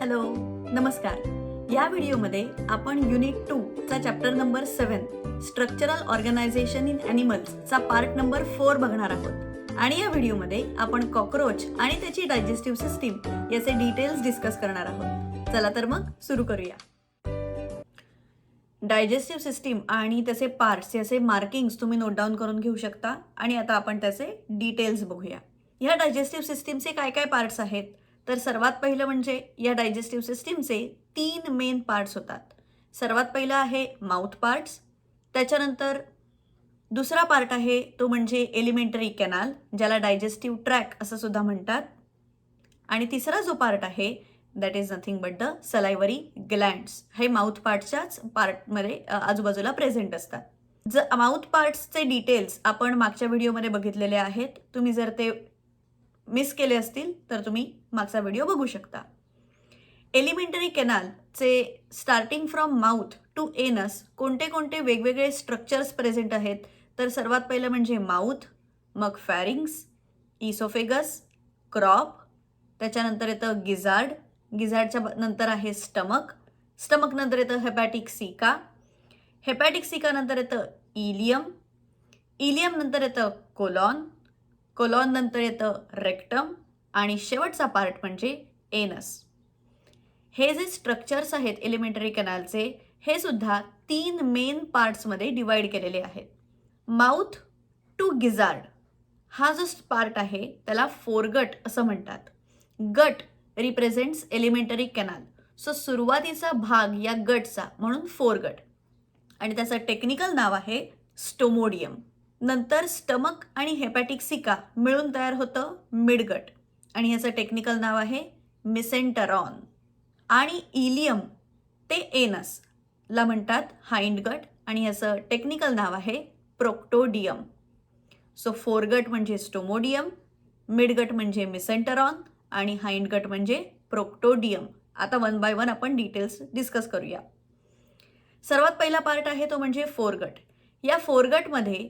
Hello, नमस्कार. या व्हिडिओमध्ये आपण युनिट 2 चा chapter number 7 structural organisation in animals चा पार्ट नंबर 4 बघणार आहोत. आणि या व्हिडिओमध्ये आपण कॉकरोच आणि त्याची डायजेस्टिव्ह सिस्टीम याचे डिटेल्स डिस्कस करणार आहोत. चला तर मग सुरू करूया. डायजेस्टिव्ह सिस्टीम आणि त्याचे पार्ट्स याचे मार्किंग्स तुम्ही नोट डाऊन करून घेऊ शकता. आणि आता आपण त्याचे डिटेल्स बघूया. या डायजेस्टिव्ह सिस्टीमचे काय काय पार्ट्स आहेत, तर सर्वात पहिलं म्हणजे या डायजेस्टिव्ह सिस्टीमचे 3 मेन पार्ट्स होतात. सर्वात पहिलं आहे माउथ पार्ट्स, त्याच्यानंतर दुसरा पार्ट आहे तो म्हणजे एलिमेंटरी कॅनाल, ज्याला डायजेस्टिव्ह ट्रॅक असं सुद्धा म्हणतात. आणि तिसरा जो पार्ट आहे that is nothing but the salivary glands. हे माउथ पार्टच्याच पार्टमध्ये आजूबाजूला प्रेझेंट असतात. माउथ पार्ट्सचे डिटेल्स आपण मागच्या व्हिडिओमध्ये बघितलेले आहेत. तुम्ही जर ते मिस केले असतील तर तुम्ही मागचा व्हिडिओ बघू शकता. एलिमेंटरी कॅनालचे starting from mouth to anus कोणते कोणते वेगवेगळे स्ट्रक्चर्स प्रेझेंट आहेत, तर सर्वात पहिलं म्हणजे माउथ, मग फॅरिंग्स, इसोफेगस, क्रॉप, त्याच्यानंतर येतं गिझार्ड, गिझार्डच्या नंतर आहे स्टमक, स्टमक नंतर येतं हेपॅटिक सिका, हेपॅटिक सिका नंतर येतं इलियम, इलियम नंतर येतं कोलॉन, कोलॉन नंतर येतं रेक्टम आणि शेवटचा पार्ट म्हणजे एनस. हे जे स्ट्रक्चर्स आहेत एलिमेंटरी कॅनालचे, हे सुद्धा 3 मेन पार्ट्समध्ये डिवाइड केलेले आहेत. माउथ टू गिझार्ड हा जो पार्ट आहे त्याला फोरगट असं म्हणतात. गट रिप्रेझेंट्स एलिमेंटरी कॅनाल, सो सुरुवातीचा भाग या गटचा म्हणून फोरगट, आणि त्याचं टेक्निकल नाव आहे स्टोमोडियम. नंतर स्टमक आणि हेपॅटिक सिका मिळून तयार होतं मिडगट, आणि ह्याचं टेक्निकल नाव आहे मिसेंटरॉन. आणि इलियम ते एनस ला म्हणतात हाइंडगट, आणि ह्याचं टेक्निकल नाव आहे प्रोक्टोडियम. सो फोरगट म्हणजे स्टोमोडियम, मिडगट म्हणजे मिसेंटरॉन आणि हाइंडगट म्हणजे प्रोक्टोडियम. आता वन बाय वन आपण डिटेल्स डिस्कस करूया. सर्वात पहिला पार्ट आहे तो म्हणजे फोरगट. या फोरगटमध्ये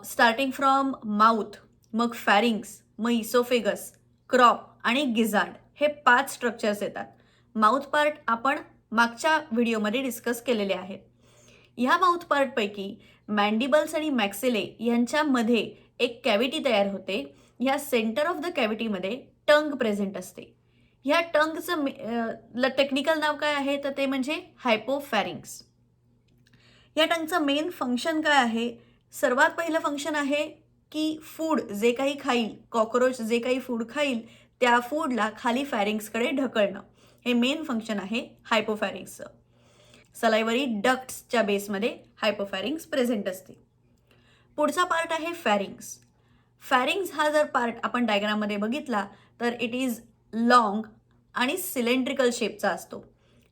स्टार्टिंग फ्रॉम माउथ, मग फॅरिंग्स, मग इसोफेगस, क्रॉप आणि गिझार्ड हे 5 स्ट्रक्चर्स येतात. माउथ पार्ट आपण मागच्या व्हिडिओमध्ये डिस्कस केलेले आहेत. ह्या माउथ पार्टपैकी मॅन्डिबल्स आणि मॅक्सिले यांच्यामध्ये एक कॅव्हिटी तयार होते. ह्या सेंटर ऑफ द कॅव्हिटीमध्ये टंग प्रेझेंट असते. ह्या टंगचं टेक्निकल नाव काय आहे, तर ते म्हणजे हायपोफॅरिंग्स. या टंगचं मेन फंक्शन काय आहे, सर्वात पहिलं फंक्शन आहे की फूड जे काही खाईल, कॉकरोच जे काही फूड खाईल त्या फूडला खाली फॅरिंग्सकडे ढकलणं, हे मेन फंक्शन आहे हायपोफॅरिंग्सचं. सलायवरी डक्ट्सच्या बेसमध्ये हायपोफॅरिंग्स प्रेझेंट असते. पुढचा पार्ट आहे फॅरिंग्स. फॅरिंग्स हा जर पार्ट आपण डायग्राममध्ये बघितला तर इट इज लॉंग आणि सिलेंड्रिकल शेपचा असतो.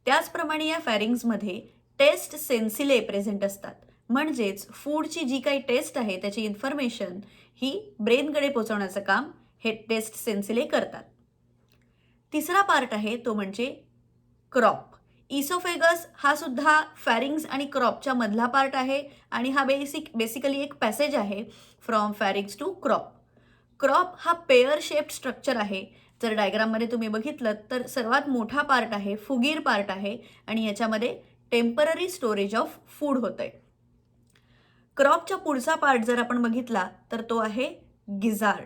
त्याचप्रमाणे या फॅरिंग्समध्ये टेस्ट सेन्सिले प्रेझेंट असतात. म्हणजेच फूडची जी काही टेस्ट आहे त्याची इन्फॉर्मेशन ही ब्रेनकडे पोहोचवण्याचं काम हे टेस्ट सेन्सिले करतात. तिसरा पार्ट आहे तो म्हणजे क्रॉप. इसोफेगस हा सुद्धा फॅरिंग्स आणि क्रॉपच्या मधला पार्ट आहे, आणि हा बेसिकली एक पॅसेज आहे from pharynx to crop. Crop हा पेअर शेप्ड स्ट्रक्चर आहे. जर डायग्राममध्ये तुम्ही बघितलं तर सर्वात मोठा पार्ट आहे, फुगीर पार्ट आहे, आणि याच्यामध्ये टेम्पररी स्टोरेज ऑफ फूड होतंय. क्रॉपच्या पुढचा पार्ट जर आपण बघितला तर तो आहे गिझार्ड.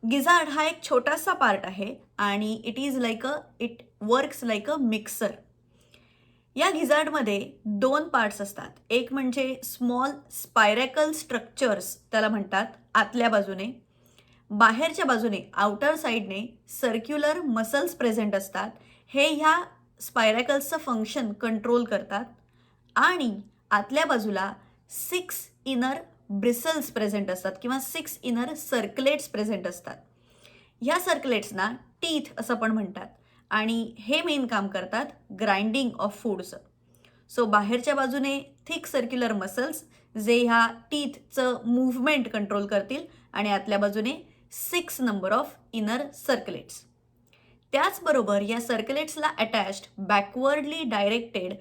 गिझार्ड हा एक छोटासा पार्ट आहे आणि it works like a mixer. या गिझार्डमध्ये 2 पार्ट्स असतात. एक म्हणजे स्मॉल स्पायरॅकल स्ट्रक्चर्स त्याला म्हणतात आतल्या बाजूने, बाहेरच्या बाजूने आउटर साईडने सर्क्युलर मसल्स प्रेझेंट असतात. हे ह्या स्पायरॅकल्सचं फंक्शन कंट्रोल करतात. आणि आतल्या बाजूला 6 इनर ब्रिसल्स प्रेझेंट असतात किंवा 6 इनर सर्कलेट्स प्रेझेंट असतात. ह्या सर्कलेट्सना टीथ असं पण म्हणतात, आणि हे मेन काम करतात ग्राइंडिंग ऑफ फूडचं. सो बाहेरच्या बाजूने थिक सर्क्युलर मसल्स जे ह्या टीथचं मूव्हमेंट कंट्रोल करतील, आणि आतल्या बाजूने 6 नंबर ऑफ इनर सर्कलेट्स. त्याचबरोबर या सर्कलेट्सला अटॅच्ड बॅकवर्डली डायरेक्टेड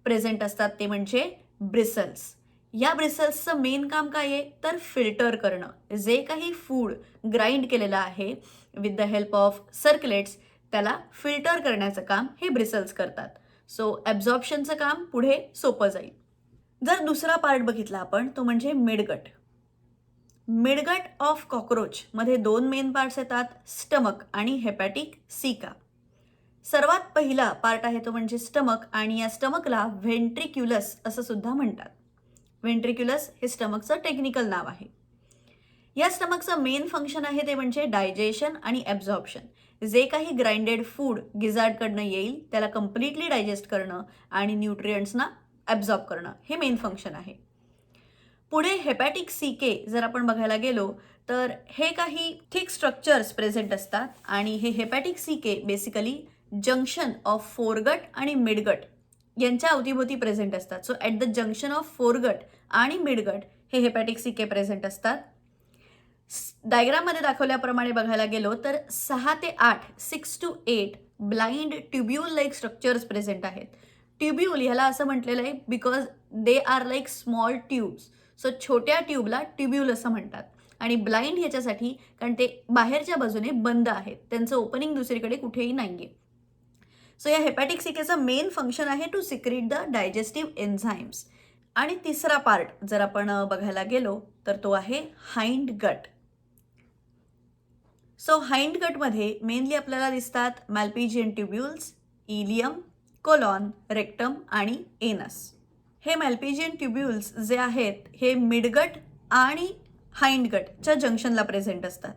प्रेझेंट असतात, ते म्हणजे ब्रिसल्स. या ब्रिसल्सचं मेन काम काय आहे, तर फिल्टर करणं. जे काही फूड ग्राइंड केलेलं आहे विथ द हेल्प ऑफ सर्कलेट्स त्याला फिल्टर करण्याचं काम हे ब्रिसल्स करतात. सो ॲब्झॉर्प्शनचं काम पुढे सोपं जाईल. जर दुसरा पार्ट बघितला आपण तो म्हणजे मिडगट. मिडगट ऑफ कॉकरोच मध्ये 2 मेन पार्ट्स येतात, स्टमक आणि हेपॅटिक सिका. सर्वात पहिला पार्ट आहे तो म्हणजे स्टमक आणि या स्टमकला व्हेंट्रिक्युलस असं सुद्धा म्हणतात. व्हेंट्रिक्युलस हे स्टमकचं टेक्निकल नाव आहे. या स्टमकचं मेन फंक्शन आहे ते म्हणजे डायजेशन आणि ॲब्झॉर्प्शन. जे काही ग्राइंडेड फूड गिजार्डकडनं येईल त्याला कम्प्लिटली डायजेस्ट करणं आणि न्यूट्रियंट्सना ॲब्झॉर्ब करणं हे मेन फंक्शन आहे. पुढे हेपॅटिक सीके जर आपण बघायला गेलो तर हे काही थिक स्ट्रक्चर्स प्रेझेंट असतात आणि हे hepatic caeca basically junction of foregut आणि मिडगट यांच्या अवतीभोवती प्रेझेंट असतात. So at the junction of foregut आणि मिडगट हे हेपॅटिक सीके प्रेझेंट असतात. डायग्राममध्ये दाखवल्याप्रमाणे बघायला गेलो तर 6 ते 8 6 to 8 blind ट्युब्यूल like structures present आहेत. ट्युब्यूल ह्याला असं म्हटलेलं आहे because they are like small tubes. So छोट्या ट्यूबला ट्युब्यूल असं म्हणतात आणि ब्लाइंड ह्याच्यासाठी कारण ते बाहेरच्या बाजूने बंद आहेत, त्यांचं ओपनिंग दुसरीकडे कुठेही नाही आहे. सो या हेपॅटिक सिकेचं मेन फंक्शन आहे to secrete the digestive enzymes. आणि तिसरा पार्ट जर आपण बघायला गेलो तर तो आहे hind gut. So hind गटमध्ये mainly आपल्याला दिसतात मॅल्पिजियन ट्युब्यूल्स, इलियम, कोलॉन, रेक्टम आणि एनस. हे मॅल्पिजियन ट्युब्यूल्स जे आहेत हे मिडगट आणि हाइंड गटच्या जंक्शनला प्रेझेंट असतात.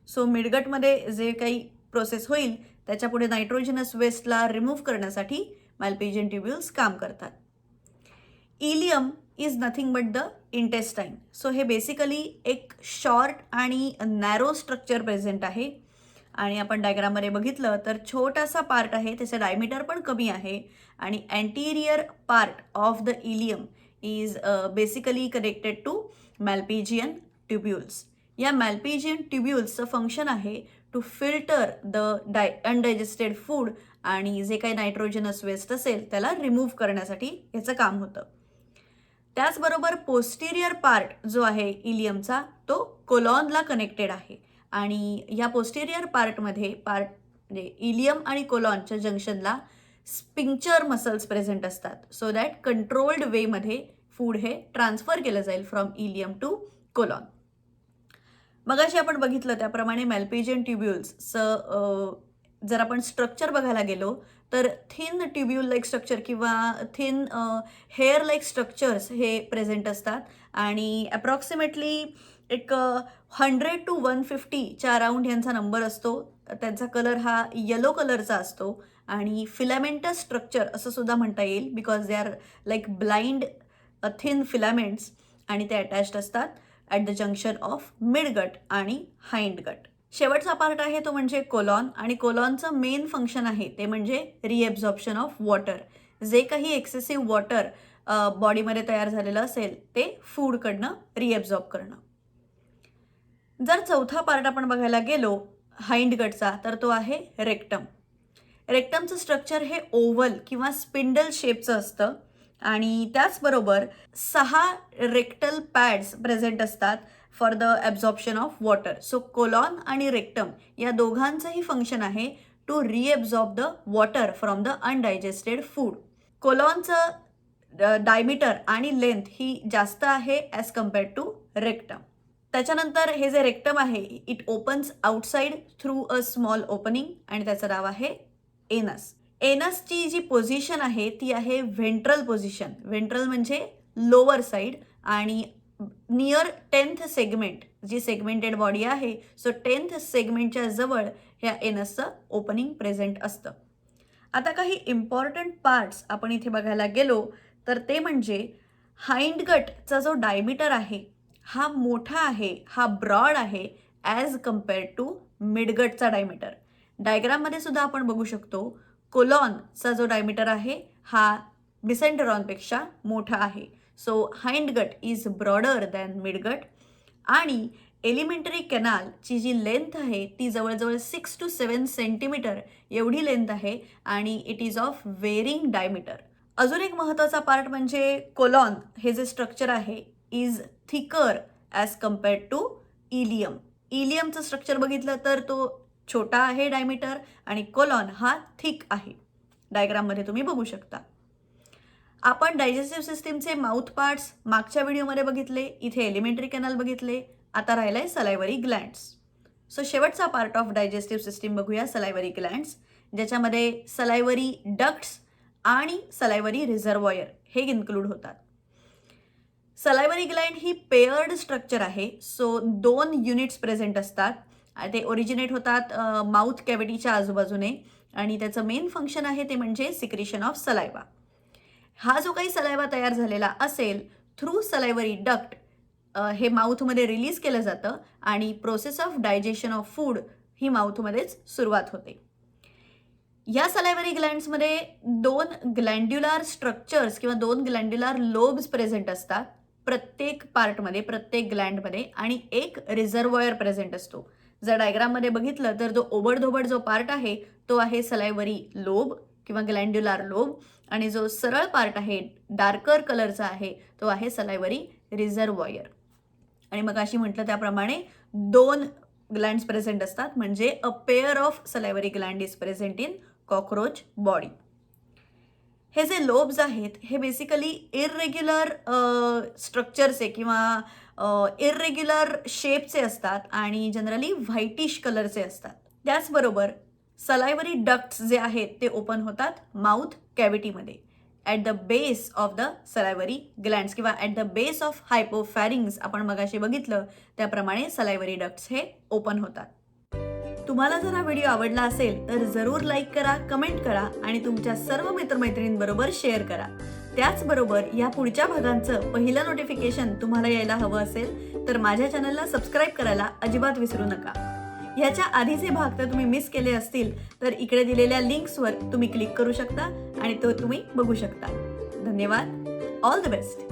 सो मिडगटमध्ये जे काही प्रोसेस होईल त्याच्यापुढे नायट्रोजनस वेस्टला रिमूव्ह करण्यासाठी मॅल्पिजियन ट्युब्यूल्स काम करतात. Ilium is nothing but the intestine. So हे बेसिकली एक शॉर्ट आणि नॅरो स्ट्रक्चर प्रेझेंट आहे आणि आपण डायग्राममध्ये बघितलं तर छोटासा पार्ट आहे, त्याचं डायमीटर पण कमी आहे आणि anterior part of the ileum is basically connected to Malpighian tubules. या मॅल्पिजियन ट्युब्यूल्सचं फंक्शन आहे to filter the undigested food आणि जे काही नायट्रोजनस वेस्ट असेल त्याला रिमूव्ह करण्यासाठी याचं काम होतं. त्याचबरोबर पोस्टिरियर पार्ट जो आहे इलियमचा तो कोलॉनला कनेक्टेड आहे आणि या पोस्टिरियर पार्टमध्ये म्हणजे इलियम आणि कोलॉनच्या जंक्शनला स्पिंक्चर मसल्स प्रेझेंट असतात. सो दॅट कंट्रोल्ड वेमध्ये फूड हे ट्रान्सफर केलं जाईल फ्रॉम इलियम टू कोलॉन. मगाशी आपण बघितलं त्याप्रमाणे मॅल्पिजियन ट्युब्यूल्सचं जर आपण स्ट्रक्चर बघायला गेलो तर थिन ट्युब्यूल लाईक स्ट्रक्चर किंवा थिन हेअर लाईक स्ट्रक्चर्स हे प्रेझेंट असतात आणि अप्रॉक्सिमेटली एक 100 to 150च्या अराउंड यांचा नंबर असतो. त्यांचा कलर हा येलो कलरचा असतो आणि फिलामेंटस स्ट्रक्चर असं सुद्धा म्हणता येईल because they are like blind thin filaments आणि ते अटॅच्ड असतात at the junction of midgut आणि हाइंड गट. शेवटचा पार्ट आहे तो म्हणजे कोलॉन आणि कोलॉनचं मेन फंक्शन आहे ते म्हणजे रिएब्झॉर्प्शन ऑफ वॉटर. जे काही एक्सेसिव्ह वॉटर बॉडीमध्ये तयार झालेलं असेल ते फूडकडनं रिएब्झॉर्ब करणं. जर चौथा पार्ट आपण बघायला गेलो हाइंड गटचा तर तो आहे रेक्टम. रेक्टमचं स्ट्रक्चर हे ओव्हल किंवा स्पिंडल शेपचं असतं आणि त्याचबरोबर 6 रेक्टल पॅड्स प्रेझेंट असतात for the absorption of water. So colon आणि रेक्टम या दोघांचंही फंक्शन आहे to reabsorb the water from the undigested food. कोलॉनचं डायमीटर आणि लेंथ ही जास्त आहे ॲज कम्पेअर्ड टू रेक्टम. त्याच्यानंतर हे जे रेक्टम आहे it opens outside through a small opening आणि त्याचं नाव आहे एनस. एनसची जी पोझिशन आहे ती आहे व्हेंट्रल पोझिशन. व्हेंट्रल म्हणजे लोअर साईड आणि नियर 10th सेगमेंट जी सेगमेंटेड बॉडी आहे. सो 10th सेगमेंटच्या जवळ ह्या एनसचं ओपनिंग प्रेझेंट असतं. आता काही इम्पॉर्टंट पार्ट्स आपण इथे बघायला गेलो तर ते म्हणजे हाइंड गटचा जो डायमीटर आहे हा मोठा आहे, हा ब्रॉड आहे ॲज कम्पेअर्ड टू मिडगटचा डायमीटर. डायग्राममध्ये सुद्धा आपण बघू शकतो कोलॉनचा जो डायमीटर आहे हा मिसेंटरॉनपेक्षा मोठा आहे. So hind gut is broader than midgut आणि एलिमेंटरी कॅनालची जी लेंथ आहे ती जवळजवळ 6 to 7 सेंटीमीटर एवढी लेंथ आहे आणि it is of varying diameter. अजून एक महत्त्वाचा पार्ट म्हणजे कोलॉन हे जे स्ट्रक्चर आहे is thicker as compared to ileum. इलियमचं स्ट्रक्चर बघितलं तर तो छोटा आहे डायमीटर आणि कोलॉन हा थिक आहे. डायग्राममध्ये तुम्ही बघू शकता. आपण डायजेस्टिव्ह सिस्टीमचे माउथ पार्ट्स मागच्या व्हिडिओमध्ये बघितले. इथे एलिमेंटरी कॅनल बघितले. आता राहिलाय सलायव्हरी ग्लँड्स. सो शेवटचा पार्ट ऑफ डायजेस्टिव्ह सिस्टीम बघूया, सलायव्हरी ग्लँड्स, ज्याच्यामध्ये सलायव्हरी डक्ट्स आणि सलायव्हरी रिझर्वॉयर हे इन्क्लूड होतात. सलायव्हरी ग्लँड ही पेयर्ड स्ट्रक्चर आहे. सो 2 युनिट्स प्रेझेंट असतात. ते ओरिजिनेट होतात माउथ कॅव्हिटीच्या आजूबाजूने आणि त्याचं मेन फंक्शन आहे ते म्हणजे सिक्रिशन ऑफ सलायवा. हा जो काही सलायवा तयार झालेला असेल थ्रू सलायव्हरी डक्ट हे माउथमध्ये रिलीज केलं जातं आणि process of digestion of food ही माउथमध्येच सुरुवात होते. या सलायव्हरी ग्लँड्समध्ये 2 ग्लँड्युलर स्ट्रक्चर्स किंवा 2 ग्लँड्युलर लोब्स प्रेझेंट असतात प्रत्येक पार्टमध्ये, प्रत्येक ग्लँडमध्ये, आणि एक रिझर्वॉयर प्रेझेंट असतो. जर डायग्राममध्ये बघितलं तर जो ओबडधोबड जो पार्ट आहे तो आहे सलायव्हरी लोब किंवा ग्लँड्युलर लोब, आणि जो सरळ पार्ट आहे डार्कर कलरचा आहे तो आहे सलायव्हरी रिझर्वॉयर. आणि मग अशी म्हटलं त्याप्रमाणे 2 ग्लँड्स प्रेझेंट असतात, म्हणजे a pair of salivary gland is present in cockroach body. हे जे लोब्स आहेत हे बेसिकली इररेग्युलर स्ट्रक्चरचे किंवा इररेग्युलर शेपचे असतात आणि जनरली व्हाईटिश कलरचे असतात. त्याचबरोबर सलायव्हरी डक्ट्स जे आहेत ते ओपन होतात माउथ कॅव्हिटीमध्ये at the base of the salivary glands किंवा at the base of hypopharynx. आपण मगाशी बघितलं त्याप्रमाणे सलायव्हरी डक्ट्स हे ओपन होतात. तुम्हाला जर हा व्हिडिओ आवडला असेल तर जरूर लाईक करा, कमेंट करा आणि तुमच्या सर्व मित्रमैत्रिणींबरोबर शेअर करा. त्याचबरोबर या पुढच्या भागांचं पहिलं नोटिफिकेशन तुम्हाला यायला हवं असेल तर माझ्या चॅनलला सबस्क्राईब करायला अजिबात विसरू नका. ह्याच्या आधीचे भाग तर तुम्ही मिस केले असतील तर इकडे दिलेल्या लिंक्सवर तुम्ही क्लिक करू शकता आणि तो तुम्ही बघू शकता. धन्यवाद. All the best.